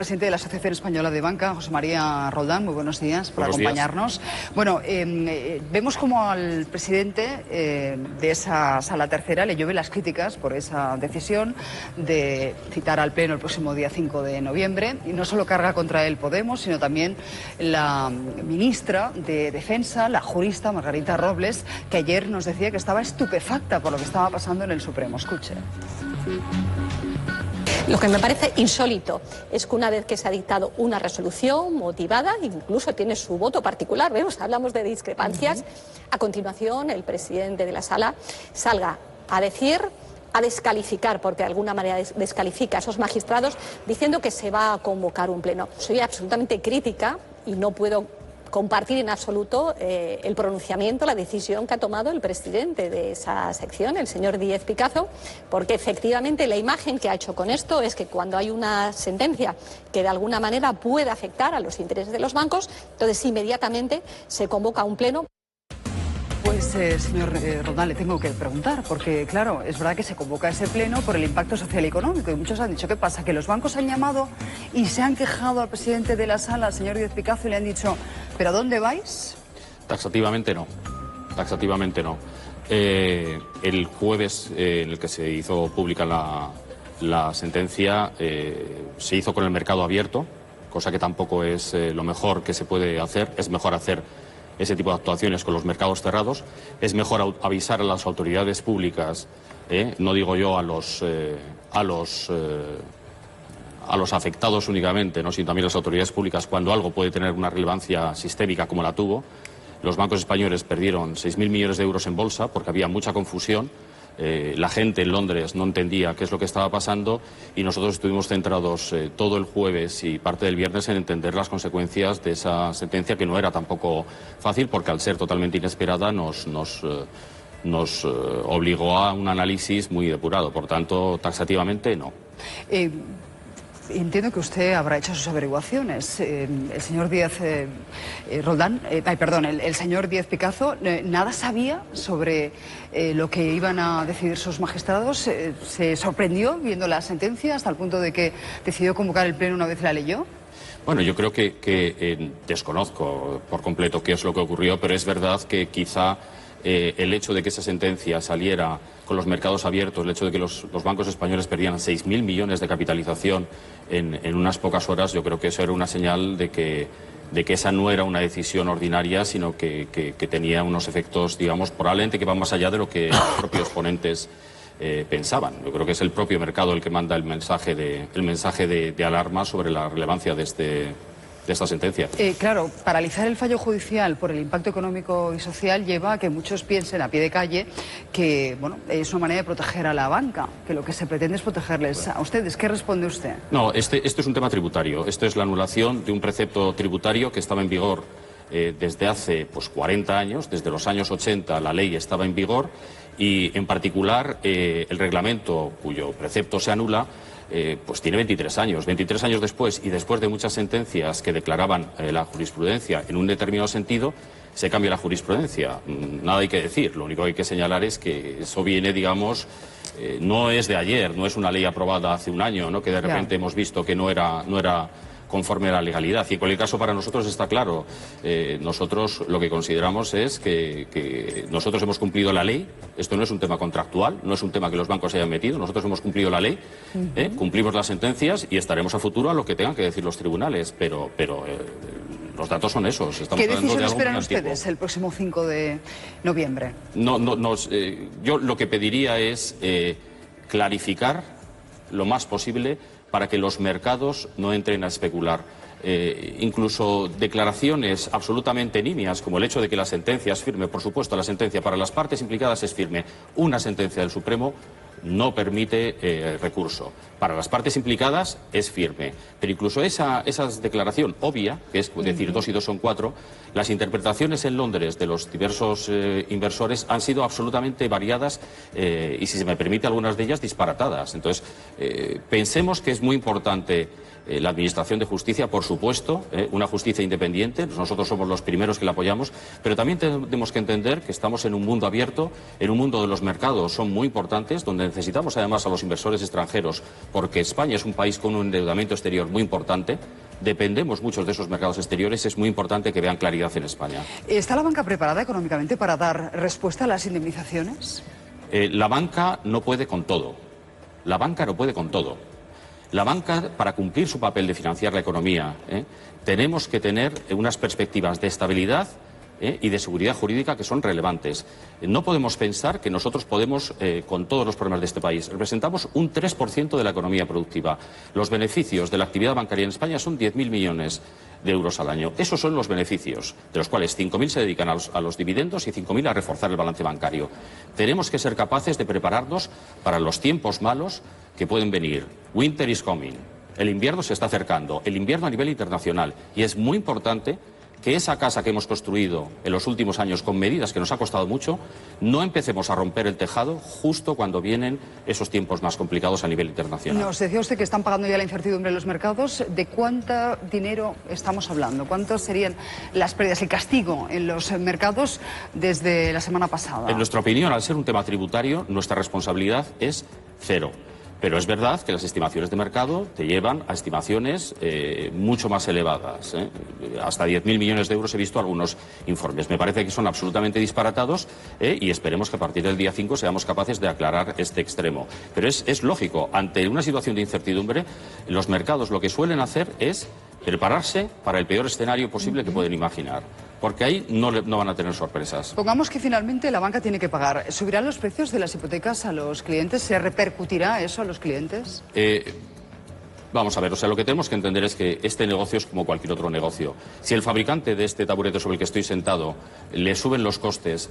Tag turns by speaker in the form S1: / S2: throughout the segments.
S1: Presidente de la Asociación Española de Banca, José María Roldán, muy buenos días por acompañarnos. Bueno, vemos como al presidente de esa sala tercera le llueven las críticas por esa decisión de citar al Pleno el próximo día 5 de noviembre. Y no solo carga contra él Podemos, sino también la ministra de Defensa, la jurista Margarita Robles, que ayer nos decía que estaba estupefacta por lo que estaba pasando en el Supremo. Escuche.
S2: Lo que me parece insólito es que una vez que se ha dictado una resolución motivada, incluso tiene su voto particular, vemos, hablamos de discrepancias, a continuación el presidente de la sala salga a decir, a descalificar, porque de alguna manera descalifica a esos magistrados, diciendo que se va a convocar un pleno. Soy absolutamente crítica y no puedo compartir en absoluto el pronunciamiento, la decisión que ha tomado el presidente de esa sección, el señor Díez-Picazo, porque efectivamente la imagen que ha hecho con esto es que cuando hay una sentencia que de alguna manera puede afectar a los intereses de los bancos, entonces inmediatamente se convoca un pleno.
S1: Pues, señor Roldán, le tengo que preguntar, porque, claro, es verdad que se convoca ese pleno por el impacto social y económico, y muchos han dicho, ¿qué pasa? Que los bancos han llamado y se han quejado al presidente de la sala, al señor Díez-Picazo, y le han dicho, ¿pero a dónde vais?
S3: Taxativamente no, taxativamente no. El jueves en el que se hizo pública la sentencia, se hizo con el mercado abierto, cosa que tampoco es lo mejor que se puede hacer, es mejor hacer ese tipo de actuaciones con los mercados cerrados, es mejor avisar a las autoridades públicas, no digo yo a los afectados únicamente, ¿no?, sino también a las autoridades públicas cuando algo puede tener una relevancia sistémica como la tuvo. Los bancos españoles perdieron 6.000 millones de euros en bolsa porque había mucha confusión. La gente en Londres no entendía qué es lo que estaba pasando y nosotros estuvimos centrados todo el jueves y parte del viernes en entender las consecuencias de esa sentencia, que no era tampoco fácil porque al ser totalmente inesperada nos obligó a un análisis muy depurado. Por tanto, taxativamente no.
S1: Entiendo que usted habrá hecho sus averiguaciones. El señor Roldán, el señor Díez-Picazo, ¿nada sabía sobre lo que iban a decidir sus magistrados? ¿Se sorprendió viendo la sentencia hasta el punto de que decidió convocar el pleno una vez la leyó?
S3: Bueno, yo creo que desconozco por completo qué es lo que ocurrió, pero es verdad que quizá el hecho de que esa sentencia saliera con los mercados abiertos, el hecho de que los bancos españoles perdían 6.000 millones de capitalización en unas pocas horas, yo creo que eso era una señal de que esa no era una decisión ordinaria, sino que tenía unos efectos, digamos, probablemente que van más allá de lo que los propios ponentes pensaban. Yo creo que es el propio mercado el que manda el mensaje de alarma sobre la relevancia de esta sentencia.
S1: Claro, paralizar el fallo judicial por el impacto económico y social lleva a que muchos piensen a pie de calle que, bueno, es una manera de proteger a la banca, que lo que se pretende es protegerles a ustedes. ¿Qué responde usted?
S3: No, esto es un tema tributario. Esto es la anulación de un precepto tributario que estaba en vigor desde hace 40 años, desde los años 80 la ley estaba en vigor y, en particular, el reglamento cuyo precepto se anula pues tiene 23 años. 23 años después, y después de muchas sentencias que declaraban la jurisprudencia en un determinado sentido, se cambia la jurisprudencia. Nada hay que decir. Lo único que hay que señalar es que eso viene, digamos, no es de ayer, no es una ley aprobada hace un año, ¿no?, que de repente hemos visto que no era conforme a la legalidad. Y en cualquier caso, para nosotros está claro. Nosotros lo que consideramos es que nosotros hemos cumplido la ley. Esto no es un tema contractual, no es un tema que los bancos hayan metido. Nosotros hemos cumplido la ley, cumplimos las sentencias y estaremos a futuro a lo que tengan que decir los tribunales. Pero los datos son esos.
S1: ¿Qué decisión esperan ustedes el próximo 5 de noviembre?
S3: Yo lo que pediría es clarificar lo más posible para que los mercados no entren a especular. Incluso declaraciones absolutamente nimias, como el hecho de que la sentencia es firme. Por supuesto, la sentencia para las partes implicadas es firme. Una sentencia del Supremo no permite recurso. Para las partes implicadas es firme. Pero incluso esa declaración obvia, que es decir 2 y 2 son 4, las interpretaciones en Londres de los diversos inversores han sido absolutamente variadas y, si se me permite, algunas de ellas disparatadas. Entonces, pensemos que es muy importante la Administración de Justicia, por supuesto, una justicia independiente. Nosotros somos los primeros que la apoyamos, pero también tenemos que entender que estamos en un mundo abierto, en un mundo donde los mercados son muy importantes, donde necesitamos además a los inversores extranjeros, porque España es un país con un endeudamiento exterior muy importante. Dependemos muchos de esos mercados exteriores, es muy importante que vean claridad en España.
S1: ¿Está la banca preparada económicamente para dar respuesta a las indemnizaciones?
S3: La banca no puede con todo. La banca no puede con todo. La banca, para cumplir su papel de financiar la economía, tenemos que tener unas perspectivas de estabilidad y de seguridad jurídica que son relevantes. No podemos pensar que nosotros podemos con todos los problemas de este país. Representamos un 3% de la economía productiva. Los beneficios de la actividad bancaria en España son 10.000 millones de euros al año. Esos son los beneficios, de los cuales 5.000 se dedican a los dividendos y 5.000 a reforzar el balance bancario. Tenemos que ser capaces de prepararnos para los tiempos malos que pueden venir. Winter is coming. El invierno se está acercando. El invierno a nivel internacional. Y es muy importante que esa casa que hemos construido en los últimos años con medidas que nos ha costado mucho, no empecemos a romper el tejado justo cuando vienen esos tiempos más complicados a nivel internacional.
S1: Nos decía usted que están pagando ya la incertidumbre en los mercados. ¿De cuánto dinero estamos hablando? ¿Cuántas serían las pérdidas, el castigo en los mercados desde la semana pasada?
S3: En nuestra opinión, al ser un tema tributario, nuestra responsabilidad es cero. Pero es verdad que las estimaciones de mercado te llevan a estimaciones mucho más elevadas. Hasta 10.000 millones de euros he visto algunos informes. Me parece que son absolutamente disparatados y esperemos que a partir del día 5 seamos capaces de aclarar este extremo. Pero es lógico, ante una situación de incertidumbre, los mercados lo que suelen hacer es prepararse para el peor escenario posible que pueden imaginar. Porque ahí no van a tener sorpresas.
S1: Pongamos que finalmente la banca tiene que pagar. ¿Subirán los precios de las hipotecas a los clientes? ¿Se repercutirá eso a los clientes?
S3: Vamos a ver, lo que tenemos que entender es que este negocio es como cualquier otro negocio. Si el fabricante de este taburete sobre el que estoy sentado le suben los costes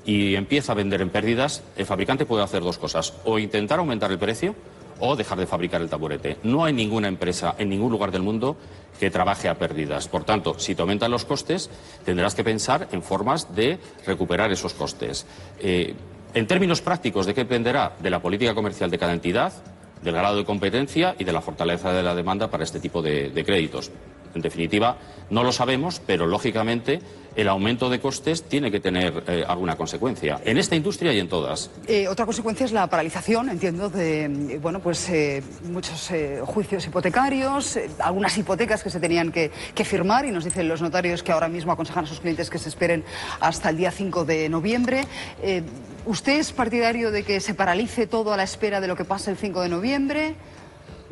S3: y empieza a vender en pérdidas, el fabricante puede hacer dos cosas. O intentar aumentar el precio o dejar de fabricar el taburete. No hay ninguna empresa en ningún lugar del mundo que trabaje a pérdidas. Por tanto, si te aumentan los costes, tendrás que pensar en formas de recuperar esos costes. En términos prácticos, ¿de qué dependerá? De la política comercial de cada entidad, del grado de competencia y de la fortaleza de la demanda para este tipo de créditos. En definitiva, no lo sabemos, pero lógicamente el aumento de costes tiene que tener alguna consecuencia, en esta industria y en todas.
S1: Otra consecuencia es la paralización, entiendo, de muchos juicios hipotecarios, algunas hipotecas que se tenían que firmar, y nos dicen los notarios que ahora mismo aconsejan a sus clientes que se esperen hasta el día 5 de noviembre. ¿Usted es partidario de que se paralice todo a la espera de lo que pase el 5 de noviembre?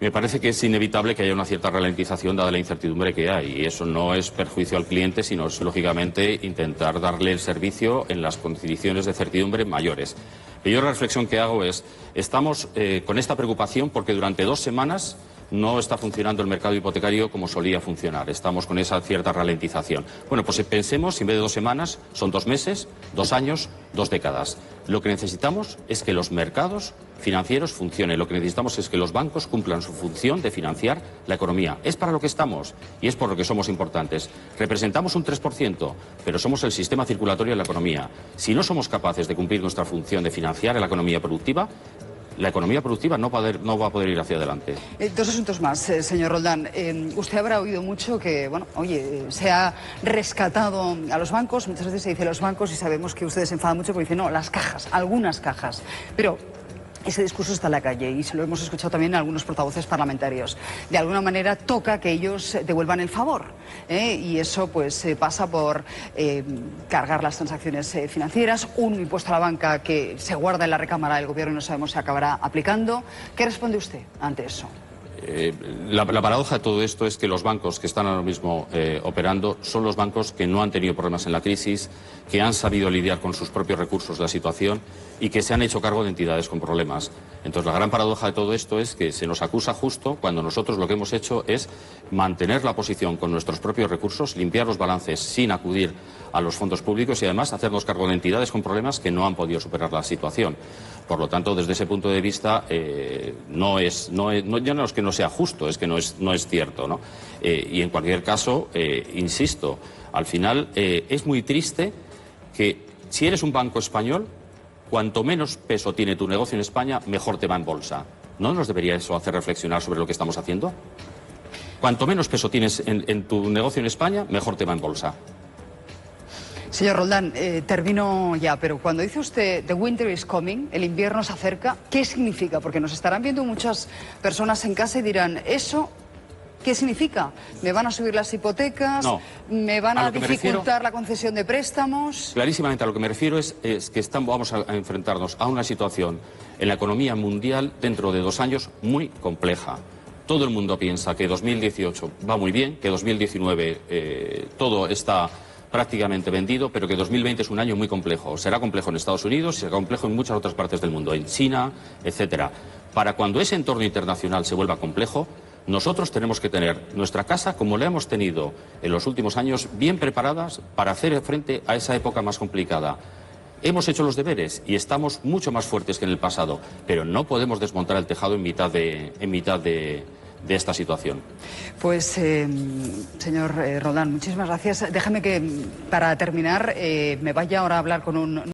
S3: Me parece que es inevitable que haya una cierta ralentización dada la incertidumbre que hay, y eso no es perjuicio al cliente, sino es lógicamente intentar darle el servicio en las condiciones de certidumbre mayores. Y yo la reflexión que hago es, estamos con esta preocupación porque durante 2 semanas no está funcionando el mercado hipotecario como solía funcionar. Estamos con esa cierta ralentización. Bueno, pues pensemos, en vez de 2 semanas, son 2 meses, 2 años, 2 décadas. Lo que necesitamos es que los mercados financieros funcionen. Lo que necesitamos es que los bancos cumplan su función de financiar la economía. Es para lo que estamos y es por lo que somos importantes. Representamos un 3%, pero somos el sistema circulatorio de la economía. Si no somos capaces de cumplir nuestra función de financiar la economía productiva no va a poder ir hacia adelante.
S1: 2 asuntos más, señor Roldán. Usted habrá oído mucho que, se ha rescatado a los bancos. Muchas veces se dice los bancos y sabemos que ustedes se enfadan mucho porque dicen, no, las cajas, algunas cajas. Pero ese discurso está en la calle y se lo hemos escuchado también en algunos portavoces parlamentarios. De alguna manera toca que ellos devuelvan el favor, y eso pues pasa por cargar las transacciones financieras, un impuesto a la banca que se guarda en la recámara del gobierno y no sabemos si acabará aplicando. ¿Qué responde usted ante eso?
S3: La paradoja de todo esto es que los bancos que están ahora mismo operando son los bancos que no han tenido problemas en la crisis, que han sabido lidiar con sus propios recursos de la situación y que se han hecho cargo de entidades con problemas. Entonces, la gran paradoja de todo esto es que se nos acusa justo cuando nosotros lo que hemos hecho es mantener la posición con nuestros propios recursos, limpiar los balances sin acudir a los fondos públicos y además hacernos cargo de entidades con problemas que no han podido superar la situación. Por lo tanto, desde ese punto de vista, ya no es que no sea justo, es que no es cierto, ¿no? Y en cualquier caso, insisto, al final es muy triste que si eres un banco español, cuanto menos peso tiene tu negocio en España, mejor te va en bolsa. ¿No nos debería eso hacer reflexionar sobre lo que estamos haciendo? Cuanto menos peso tienes en tu negocio en España, mejor te va en bolsa.
S1: Señor Roldán, termino ya, pero cuando dice usted "the winter is coming", el invierno se acerca, ¿qué significa? Porque nos estarán viendo muchas personas en casa y dirán, ¿eso qué significa? ¿Me van a subir las hipotecas?
S3: No.
S1: ¿Me van a dificultar la concesión de préstamos?
S3: Clarísimamente a lo que me refiero es que vamos a enfrentarnos a una situación en la economía mundial dentro de 2 años muy compleja. Todo el mundo piensa que 2018 va muy bien, que 2019 todo está prácticamente vendido, pero que 2020 es un año muy complejo. Será complejo en Estados Unidos, será complejo en muchas otras partes del mundo, en China, etcétera. Para cuando ese entorno internacional se vuelva complejo, nosotros tenemos que tener nuestra casa, como la hemos tenido en los últimos años, bien preparadas para hacer frente a esa época más complicada. Hemos hecho los deberes y estamos mucho más fuertes que en el pasado, pero no podemos desmontar el tejado en mitad de esta situación.
S1: Pues, señor Roldán, muchísimas gracias. Déjame que, para terminar, me vaya ahora a hablar con un